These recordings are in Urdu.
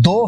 2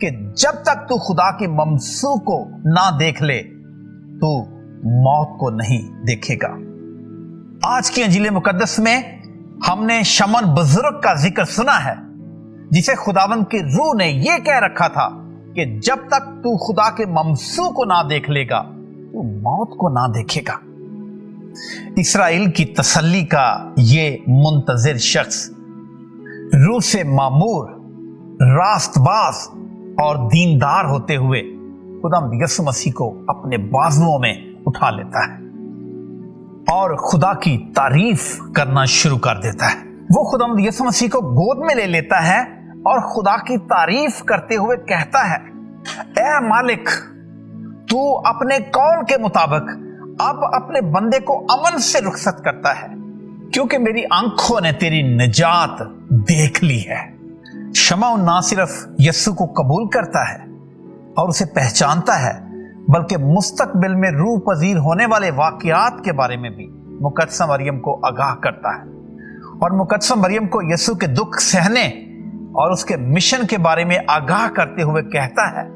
کہ جب تک تو خدا کی ممسوح کو نہ دیکھ لے تو موت کو نہیں دیکھے گا۔ آج کی انجیل مقدس میں ہم نے شمعون بزرگ کا ذکر سنا ہے، جسے خداوند کی روح نے یہ کہہ رکھا تھا کہ جب تک تو خدا کے ممسوح کو نہ دیکھ لے گا تو موت کو نہ دیکھے گا۔ اسرائیل کی تسلی کا یہ منتظر شخص روح سے معمور، راست باز اور دیندار ہوتے ہوئے خداوند یسوع مسیح کو اپنے بازوؤں میں اٹھا لیتا ہے اور خدا کی تعریف کرنا شروع کر دیتا ہے۔ وہ خداوند یسوع مسیح کو گود میں لے لیتا ہے اور خدا کی تعریف کرتے ہوئے کہتا ہے، اے مالک، تو اپنے قول کے مطابق اب اپنے بندے کو امن سے رخصت کرتا ہے، کیونکہ میری آنکھوں نے تیری نجات دیکھ لی ہے۔ شمعون نہ صرف یسوع کو قبول کرتا ہے اور اسے پہچانتا ہے، بلکہ مستقبل میں روح پذیر ہونے والے واقعات کے بارے میں بھی مقدسہ مریم کو آگاہ کرتا ہے، اور مقدسہ مریم کو یسوع کے دکھ سہنے اور اس کے مشن کے بارے میں آگاہ کرتے ہوئے کہتا ہے،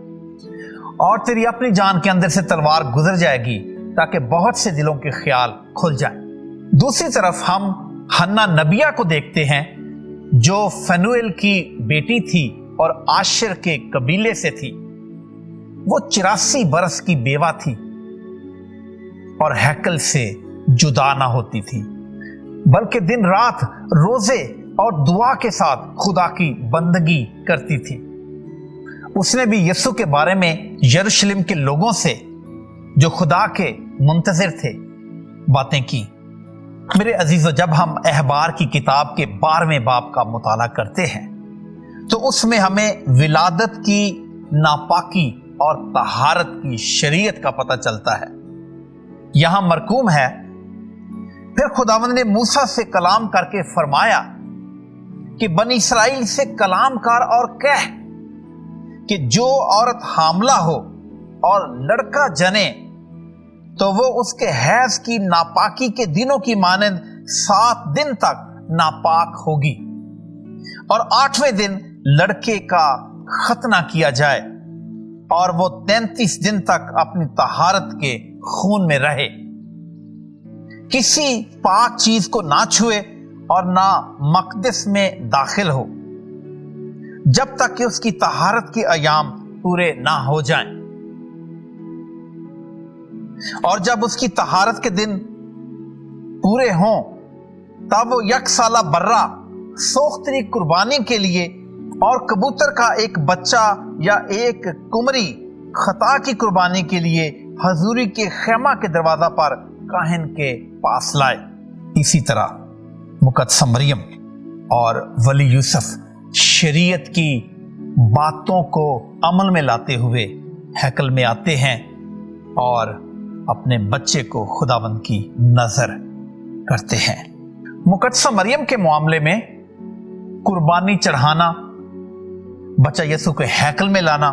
اور تیری اپنی جان کے اندر سے تلوار گزر جائے گی تاکہ بہت سے دلوں کے خیال کھل جائیں۔ دوسری طرف ہم حنا نبیہ کو دیکھتے ہیں، جو فنویل کی بیٹی تھی اور عاشر کے قبیلے سے تھی۔ وہ 84 برس کی بیوہ تھی اور ہیکل سے جدا نہ ہوتی تھی، بلکہ دن رات روزے اور دعا کے ساتھ خدا کی بندگی کرتی تھی۔ اس نے بھی یسوع کے بارے میں یروشلم کے لوگوں سے جو خدا کے منتظر تھے باتیں کی۔ میرے عزیزو، جب ہم احبار کی کتاب کے 12ویں باب کا مطالعہ کرتے ہیں تو اس میں ہمیں ولادت کی ناپاکی اور طہارت کی شریعت کا پتہ چلتا ہے۔ یہاں مرقوم ہے، پھر خداوند نے موسیٰ سے کلام کر کے فرمایا کہ بنی اسرائیل سے کلام کر اور کہہ کہ جو عورت حاملہ ہو اور لڑکا جنے تو وہ اس کے حیض کی ناپاکی کے دنوں کی مانند 7 دن تک ناپاک ہوگی، اور 8ویں دن لڑکے کا ختنہ کیا جائے اور وہ 33 دن تک اپنی طہارت کے خون میں رہے، کسی پاک چیز کو نہ چھوئے اور نہ مقدس میں داخل ہو جب تک کہ اس کی طہارت کے ایام پورے نہ ہو جائیں، اور جب اس کی طہارت کے دن پورے ہوں تب وہ 1 سالہ برہ سوختری قربانی کے لیے اور کبوتر کا ایک بچہ یا ایک کمری خطا کی قربانی کے لیے حضوری کے خیمہ کے دروازہ پر کاہن کے پاس لائے۔ اسی طرح مقدسہ مریم اور ولی یوسف شریعت کی باتوں کو عمل میں لاتے ہوئے ہیکل میں آتے ہیں اور اپنے بچے کو خداوند کی نظر کرتے ہیں۔ مقدسہ مریم کے معاملے میں قربانی چڑھانا، بچہ یسوع کو ہیکل میں لانا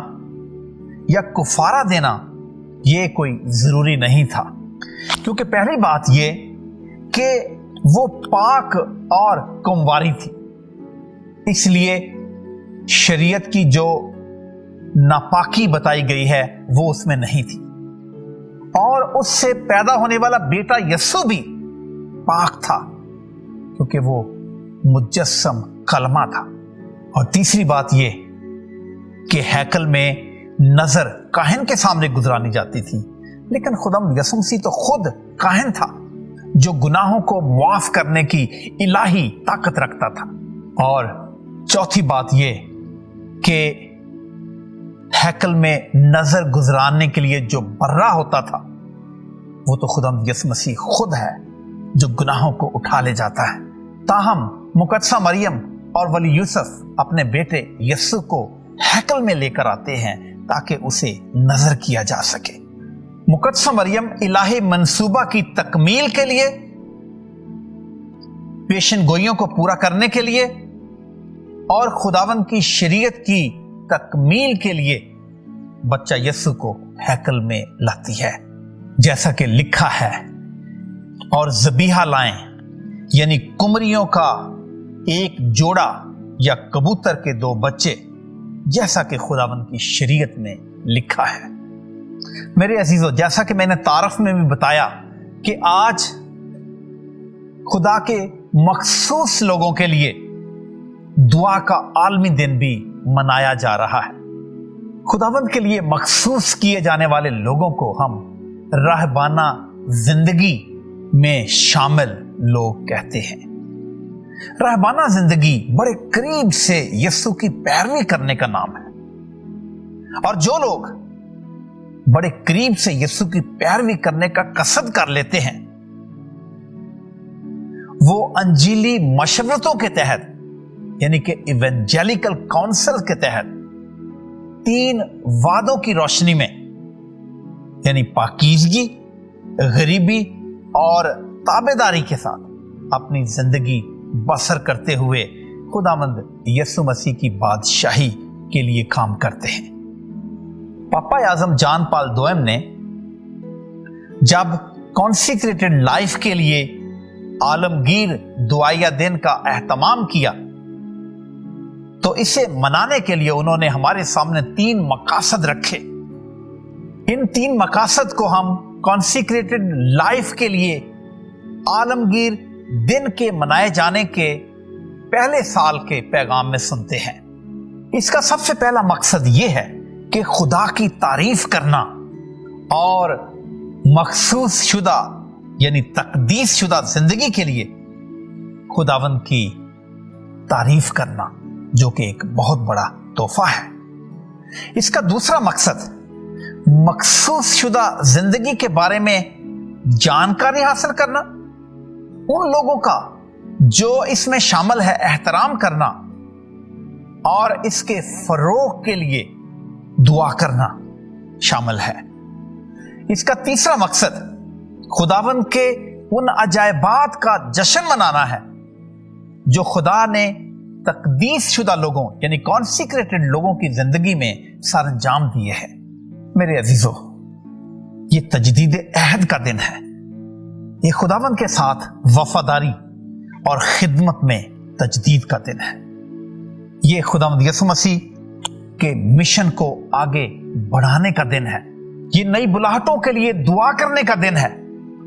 یا کفارہ دینا یہ کوئی ضروری نہیں تھا، کیونکہ پہلی بات یہ کہ وہ پاک اور کمواری تھی، اس لیے شریعت کی جو ناپاکی بتائی گئی ہے وہ اس میں نہیں تھی، اور اس سے پیدا ہونے والا بیٹا یسوع بھی پاک تھا کیونکہ وہ مجسم کلمہ تھا۔ اور تیسری بات یہ کہ ہیکل میں نظر کاہن کے سامنے گزرانی جاتی تھی، لیکن خداوند یسوع مسیح تو خود کاہن تھا جو گناہوں کو معاف کرنے کی الہی طاقت رکھتا تھا۔ اور چوتھی بات یہ کہ ہیکل میں نظر گزرانے کے لیے جو برہ ہوتا تھا وہ تو خداوند یسوع مسیح خود ہے جو گناہوں کو اٹھا لے جاتا ہے۔ تاہم مقدسہ مریم اور ولی یوسف اپنے بیٹے یسوع کو ہیکل میں لے کر آتے ہیں تاکہ اسے نظر کیا جا سکے۔ مقدسہ مریم الہی منصوبہ کی تکمیل کے لیے، پیشن گوئیوں کو پورا کرنے کے لیے اور خداوند کی شریعت کی تکمیل کے لیے بچہ یسوع کو ہیکل میں لاتی ہے، جیسا کہ لکھا ہے، اور ذبیحہ لائیں، یعنی کمریوں کا ایک جوڑا یا کبوتر کے 2 بچے جیسا کہ خداوند کی شریعت میں لکھا ہے۔ میرے عزیزو، جیسا کہ میں نے تعارف میں بھی بتایا کہ آج خدا کے مخصوص لوگوں کے لیے دعا کا عالمی دن بھی منایا جا رہا ہے۔ خداوند کے لیے مخصوص کیے جانے والے لوگوں کو ہم راہبانہ زندگی میں شامل لوگ کہتے ہیں۔ راہبانہ زندگی بڑے قریب سے یسوع کی پیروی کرنے کا نام ہے، اور جو لوگ بڑے قریب سے یسوع کی پیروی کرنے کا قصد کر لیتے ہیں وہ انجیلی مشورتوں کے تحت، یعنی کہ ایونجیلیکل کونسل کے تحت 3 وعدوں کی روشنی میں، یعنی پاکیزگی، غریبی اور تابعداری کے ساتھ اپنی زندگی بسر کرتے ہوئے خداوند یسوع مسیح کی بادشاہی کے لیے کام کرتے ہیں۔ پاپا اعظم جان پال دوئم نے جب کانسیکریٹڈ لائف کے لیے عالمگیر دعائیہ دن کا اہتمام کیا تو اسے منانے کے لیے انہوں نے ہمارے سامنے 3 مقاصد رکھے۔ ان 3 مقاصد کو ہم کانسیکریٹڈ لائف کے لیے عالمگیر دن کے منائے جانے کے پہلے سال کے پیغام میں سنتے ہیں۔ اس کا سب سے پہلا مقصد یہ ہے کہ خدا کی تعریف کرنا اور مخصوص شدہ یعنی تقدیس شدہ زندگی کے لیے خداوند کی تعریف کرنا، جو کہ ایک بہت بڑا تحفہ ہے۔ اس کا دوسرا مقصد مخصوص شدہ زندگی کے بارے میں جانکاری حاصل کرنا، ان لوگوں کا جو اس میں شامل ہے احترام کرنا اور اس کے فروغ کے لیے دعا کرنا شامل ہے۔ اس کا تیسرا مقصد خداوند کے ان عجائبات کا جشن منانا ہے جو خدا نے تقدیس شدہ لوگوں یعنی کانسیکریٹڈ لوگوں کی زندگی میں سر انجام دیے ہیں۔ میرے عزیزو، یہ تجدید عہد کا دن ہے۔ یہ خداوند کے ساتھ وفاداری اور خدمت میں تجدید کا دن ہے۔ یہ خداوند یسوع مسیح کے مشن کو آگے بڑھانے کا دن ہے۔ یہ نئی بلاہٹوں کے لیے دعا کرنے کا دن ہے۔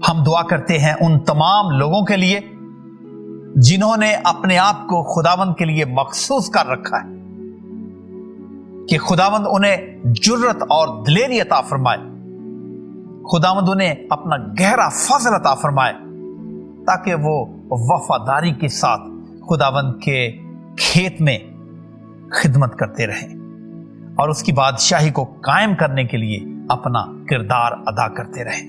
ہم دعا کرتے ہیں ان تمام لوگوں کے لیے جنہوں نے اپنے آپ کو خداوند کے لیے مخصوص کر رکھا ہے، کہ خداوند انہیں جرت اور دلیری عطا فرمائے، خداوند انہیں اپنا گہرا فضل عطا فرمائے تاکہ وہ وفاداری کے ساتھ خداوند کے کھیت میں خدمت کرتے رہیں اور اس کی بادشاہی کو قائم کرنے کے لیے اپنا کردار ادا کرتے رہیں۔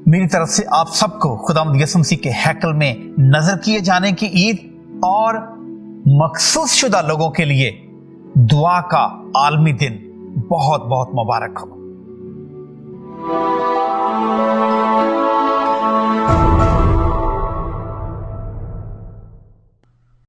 میری طرف سے آپ سب کو خداوند یسوع مسیح کے ہیکل میں نظر کیے جانے کی عید اور مخصوص شدہ لوگوں کے لیے دعا کا عالمی دن بہت بہت مبارک ہو۔